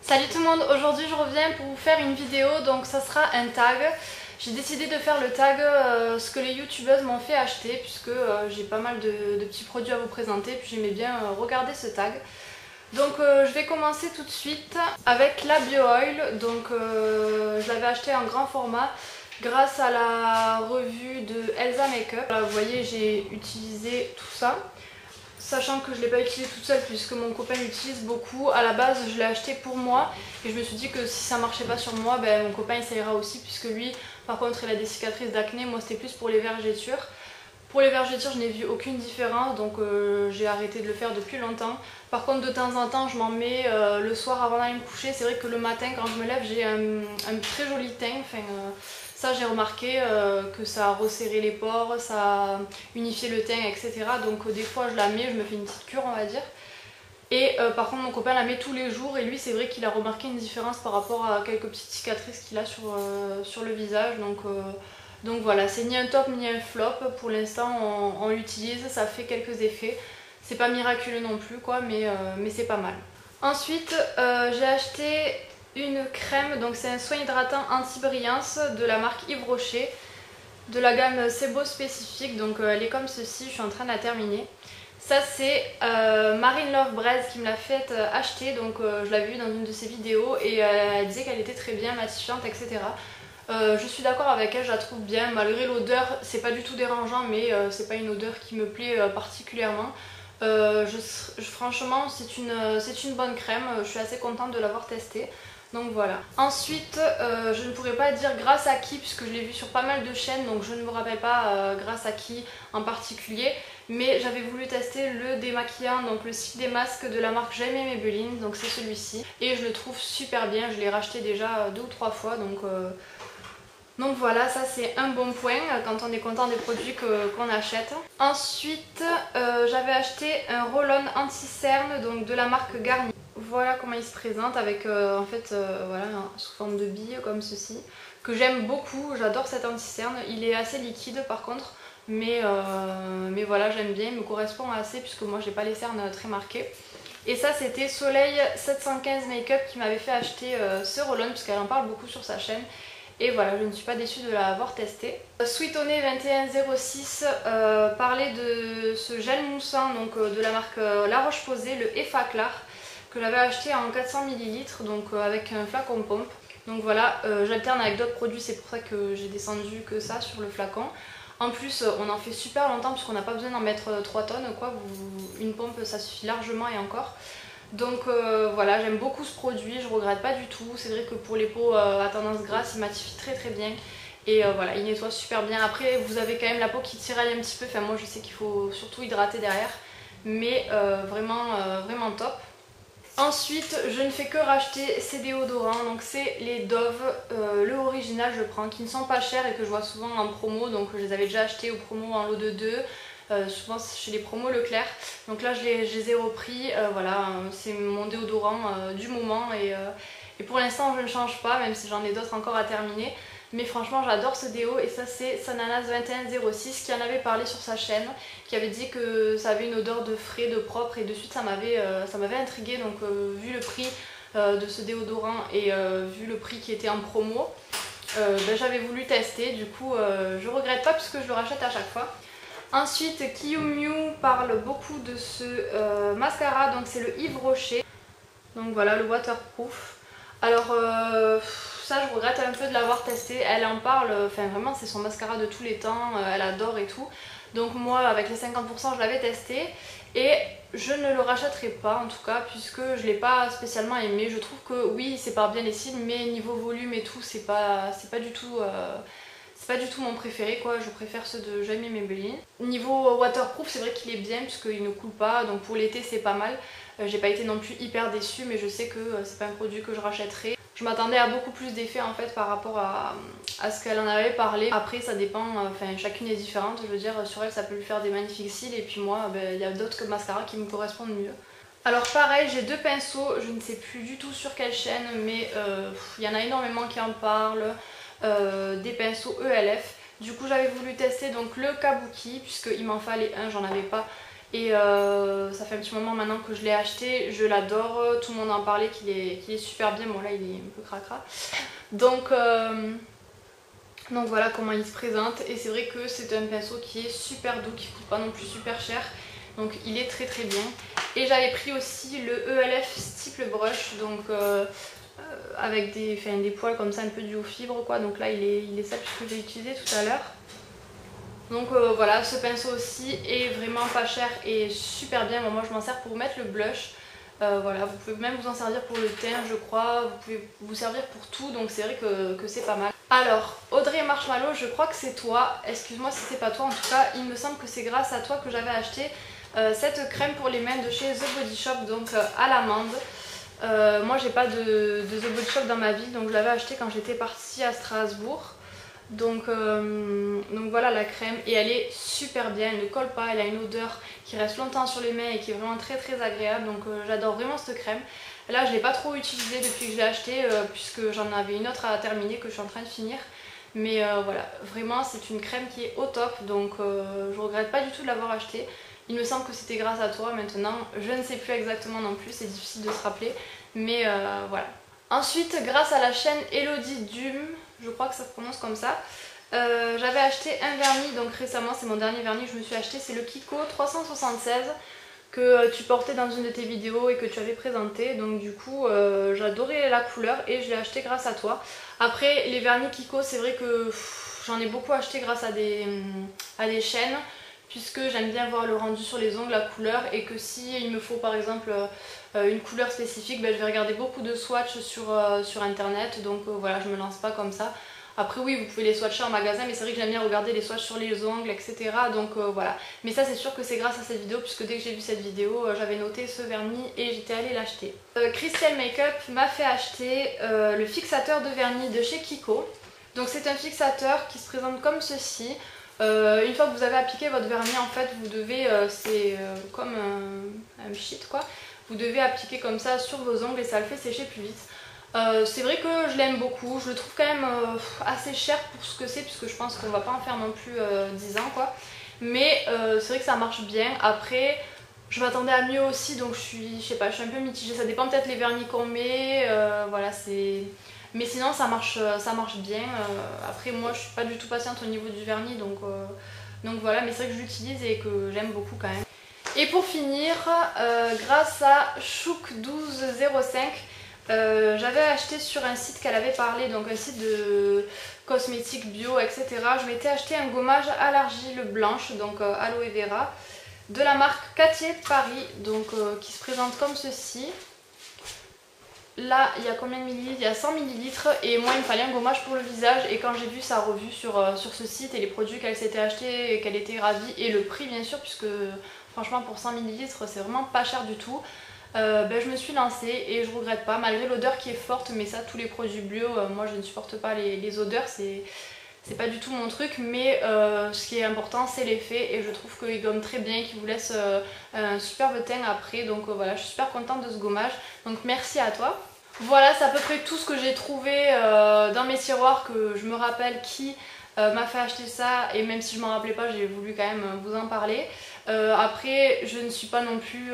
Salut tout le monde, aujourd'hui je reviens pour vous faire une vidéo, donc ça sera un tag. J'ai décidé de faire le tag ce que les youtubeuses m'ont fait acheter puisque j'ai pas mal de petits produits à vous présenter, puis j'aimais bien regarder ce tag. Donc je vais commencer tout de suite avec la Bio Oil, donc je l'avais acheté en grand format grâce à la revue de Elsa Makeup. Là, vous voyez, j'ai utilisé tout ça. Sachant que je ne l'ai pas utilisé toute seule puisque mon copain l'utilise beaucoup. À la base je l'ai acheté pour moi et je me suis dit que si ça marchait pas sur moi, mon copain essayera aussi, puisque lui par contre il a des cicatrices d'acné. Moi c'était plus pour les vergetures. Pour les vergetures je n'ai vu aucune différence, donc j'ai arrêté de le faire depuis longtemps. Par contre de temps en temps je m'en mets le soir avant d'aller me coucher. C'est vrai que le matin quand je me lève j'ai un très joli teint. Ça j'ai remarqué que ça a resserré les pores, ça a unifié le teint, etc. Donc des fois je la mets, je me fais une petite cure on va dire. Et par contre mon copain la met tous les jours et lui c'est vrai qu'il a remarqué une différence par rapport à quelques petites cicatrices qu'il a sur le visage. Donc voilà, c'est ni un top ni un flop. Pour l'instant on l'utilise, ça fait quelques effets. C'est pas miraculeux non plus quoi, mais c'est pas mal. Ensuite j'ai acheté une crème, donc c'est un soin hydratant anti-brillance de la marque Yves Rocher, de la gamme Sebo spécifique. Donc elle est comme ceci, je suis en train de la terminer. Ça c'est Marine Love Braise qui me l'a fait acheter, donc je l'avais vue dans une de ses vidéos et elle disait qu'elle était très bien matifiante, etc. Je suis d'accord avec elle, je la trouve bien, malgré l'odeur, c'est pas du tout dérangeant, mais c'est pas une odeur qui me plaît particulièrement. Franchement c'est une bonne crème, je suis assez contente de l'avoir testée. Donc voilà. Ensuite, je ne pourrais pas dire grâce à qui, puisque je l'ai vu sur pas mal de chaînes, donc je ne me rappelle pas grâce à qui en particulier. Mais j'avais voulu tester le démaquillant, donc le cils des masques de la marque J'aime et Maybelline, donc c'est celui-ci. Et je le trouve super bien, je l'ai racheté déjà 2 ou 3 fois, donc voilà, ça c'est un bon point quand on est content des produits qu'on achète. Ensuite, j'avais acheté un roll-on anti-cerne, donc de la marque Garnier. Voilà comment il se présente avec voilà, sous forme de bille comme ceci, que j'aime beaucoup. J'adore cet anti-cerne, il est assez liquide par contre, mais voilà, j'aime bien, il me correspond assez puisque moi j'ai pas les cernes très marquées. Et ça c'était Soleil 715 Makeup qui m'avait fait acheter ce roll-on puisqu'elle en parle beaucoup sur sa chaîne. Et voilà, je ne suis pas déçue de l'avoir testé. Sweetone 2106 parlait de ce gel moussant donc, de la marque La Roche-Posay, le Effaclar, que j'avais acheté en 400 ml, donc avec un flacon pompe. Donc voilà, j'alterne avec d'autres produits, c'est pour ça que j'ai descendu que ça sur le flacon. En plus, on en fait super longtemps puisqu'on n'a pas besoin d'en mettre 3 tonnes, quoi. Une pompe ça suffit largement et encore. Donc voilà, j'aime beaucoup ce produit, je regrette pas du tout. C'est vrai que pour les peaux à tendance grasse, il matifie très très bien. Et voilà, il nettoie super bien. Après, vous avez quand même la peau qui tiraille un petit peu. Enfin, moi je sais qu'il faut surtout hydrater derrière. Mais vraiment top. Ensuite, je ne fais que racheter ces déodorants. Donc c'est les Dove, le original je prends, qui ne sont pas chers et que je vois souvent en promo. Donc je les avais déjà achetés aux promos en lot de 2. Souvent chez les promos Leclerc. Donc là je les ai repris, voilà, c'est mon déodorant du moment et pour l'instant je ne change pas, même si j'en ai d'autres encore à terminer. Mais franchement j'adore ce déo et ça c'est Sananas 2106 qui en avait parlé sur sa chaîne, qui avait dit que ça avait une odeur de frais, de propre, et de suite ça m'avait intriguée. Donc vu le prix de ce déodorant et vu le prix qui était en promo, j'avais voulu tester. Du coup je regrette pas puisque je le rachète à chaque fois. Ensuite, Kiyu Miu parle beaucoup de ce mascara, donc c'est le Yves Rocher. Donc voilà, le waterproof. Alors ça je regrette un peu de l'avoir testé, elle en parle, enfin vraiment c'est son mascara de tous les temps, elle adore et tout. Donc moi avec les 50% je l'avais testé et je ne le rachèterai pas en tout cas puisque je ne l'ai pas spécialement aimé. Je trouve que oui il sépare bien les cils mais niveau volume et tout c'est pas du tout... c'est pas du tout mon préféré quoi, je préfère ceux de J'aime et Maybelline. Niveau waterproof c'est vrai qu'il est bien puisqu'il ne coule pas, donc pour l'été c'est pas mal. J'ai pas été non plus hyper déçue mais je sais que c'est pas un produit que je rachèterai. Je m'attendais à beaucoup plus d'effets en fait par rapport à ce qu'elle en avait parlé. Après ça dépend, enfin chacune est différente, je veux dire sur elle ça peut lui faire des magnifiques cils et puis moi il y a d'autres mascaras qui me correspondent mieux. Alors pareil, j'ai 2 pinceaux, je ne sais plus du tout sur quelle chaîne mais il y en a énormément qui en parlent. Des pinceaux ELF. Du coup j'avais voulu tester donc le Kabuki puisqu'il m'en fallait un, j'en avais pas. et ça fait un petit moment maintenant que je l'ai acheté, je l'adore, tout le monde en parlait qu'il est super bien, bon là il est un peu cracra. Donc voilà comment il se présente, et c'est vrai que c'est un pinceau qui est super doux, qui coûte pas non plus super cher, donc il est très bien. Et j'avais pris aussi le ELF Stipple Brush, donc avec des poils comme ça un peu du haut fibre quoi, donc là il est ça puisque j'ai utilisé tout à l'heure. Donc voilà, ce pinceau aussi est vraiment pas cher et super bien. Bon, moi je m'en sers pour mettre le blush. Voilà, vous pouvez même vous en servir pour le teint je crois, vous pouvez vous servir pour tout, donc c'est vrai que c'est pas mal. Alors Audrey Marshmallow, je crois que c'est toi, excuse-moi si c'est pas toi, en tout cas il me semble que c'est grâce à toi que j'avais acheté cette crème pour les mains de chez The Body Shop, donc à l'amande. Moi j'ai pas de The Body Shop dans ma vie, donc je l'avais acheté quand j'étais partie à Strasbourg. Donc voilà la crème, et elle est super bien, elle ne colle pas, elle a une odeur qui reste longtemps sur les mains et qui est vraiment très agréable, donc j'adore vraiment cette crème. Là je l'ai pas trop utilisée depuis que je l'ai achetée puisque j'en avais une autre à terminer que je suis en train de finir, mais voilà, vraiment c'est une crème qui est au top, donc je regrette pas du tout de l'avoir achetée. Il me semble que c'était grâce à toi, maintenant je ne sais plus exactement non plus, c'est difficile de se rappeler, mais voilà. Ensuite, grâce à la chaîne Elodie Dume, je crois que ça se prononce comme ça, j'avais acheté un vernis, donc récemment, c'est mon dernier vernis que je me suis acheté, c'est le Kiko 376 que tu portais dans une de tes vidéos et que tu avais présenté, donc du coup j'adorais la couleur et je l'ai acheté grâce à toi. Après les vernis Kiko, c'est vrai que j'en ai beaucoup acheté grâce à des chaînes, puisque j'aime bien voir le rendu sur les ongles, la couleur, et que si il me faut par exemple une couleur spécifique, ben, je vais regarder beaucoup de swatchs sur internet, donc voilà, je me lance pas comme ça. Après oui, vous pouvez les swatcher en magasin, mais c'est vrai que j'aime bien regarder les swatchs sur les ongles, etc. Donc voilà. Mais ça c'est sûr que c'est grâce à cette vidéo, puisque dès que j'ai vu cette vidéo, j'avais noté ce vernis et j'étais allée l'acheter. Crystal Makeup m'a fait acheter le fixateur de vernis de chez Kiko. Donc c'est un fixateur qui se présente comme ceci. Une fois que vous avez appliqué votre vernis, en fait vous devez, c'est comme un sheet quoi, vous devez appliquer comme ça sur vos ongles et ça le fait sécher plus vite. C'est vrai que je l'aime beaucoup, je le trouve quand même assez cher pour ce que c'est, puisque je pense qu'on va pas en faire non plus 10 ans quoi, mais c'est vrai que ça marche bien. Après je m'attendais à mieux aussi, donc je sais pas, je suis un peu mitigée, ça dépend peut-être les vernis qu'on met, voilà c'est... Mais sinon ça marche bien. Après moi je suis pas du tout patiente au niveau du vernis, donc voilà, mais c'est vrai que je l'utilise et que j'aime beaucoup quand même. Et pour finir, grâce à Chouk1205, j'avais acheté sur un site qu'elle avait parlé, donc un site de cosmétiques bio, etc. Je m'étais acheté un gommage à l'argile blanche, donc aloe vera, de la marque Cartier Paris, donc qui se présente comme ceci. Là, il y a combien de millilitres? Il y a 100 millilitres, et moi il me fallait un gommage pour le visage, et quand j'ai vu sa revue sur ce site et les produits qu'elle s'était acheté et qu'elle était ravie, et le prix bien sûr, puisque franchement pour 100 millilitres c'est vraiment pas cher du tout, ben, je me suis lancée et je regrette pas, malgré l'odeur qui est forte, mais ça tous les produits bio, moi je ne supporte pas les odeurs, c'est pas du tout mon truc, mais ce qui est important c'est l'effet, et je trouve qu'il gomme très bien et qu'il vous laisse un superbe teint après, donc voilà, je suis super contente de ce gommage, donc merci à toi. Voilà, c'est à peu près tout ce que j'ai trouvé dans mes tiroirs, que je me rappelle qui m'a fait acheter ça, et même si je m'en rappelais pas, j'ai voulu quand même vous en parler. Après je ne suis pas non plus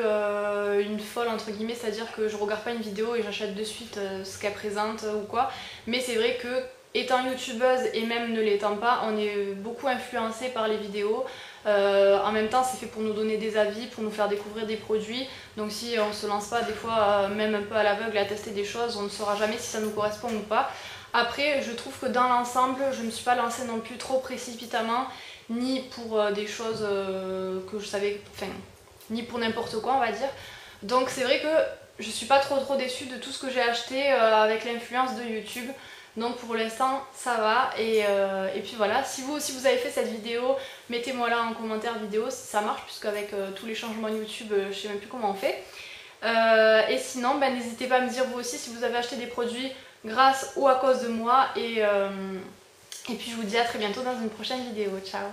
une folle entre guillemets, c'est à dire que je regarde pas une vidéo et j'achète de suite ce qu'elle présente ou quoi, mais c'est vrai que étant youtubeuse et même ne l'étant pas, on est beaucoup influencé par les vidéos. En même temps c'est fait pour nous donner des avis, pour nous faire découvrir des produits, donc si on se lance pas des fois même un peu à l'aveugle à tester des choses, on ne saura jamais si ça nous correspond ou pas. Après je trouve que dans l'ensemble je ne me suis pas lancée non plus trop précipitamment, ni pour des choses que je savais, enfin ni pour n'importe quoi on va dire, donc c'est vrai que je suis pas trop déçue de tout ce que j'ai acheté avec l'influence de YouTube. Donc pour l'instant ça va, et puis voilà, si vous aussi vous avez fait cette vidéo, mettez-moi là en commentaire vidéo si ça marche, puisque avec tous les changements YouTube je sais même plus comment on fait. Et sinon ben, n'hésitez pas à me dire vous aussi si vous avez acheté des produits grâce ou à cause de moi, et puis je vous dis à très bientôt dans une prochaine vidéo, ciao.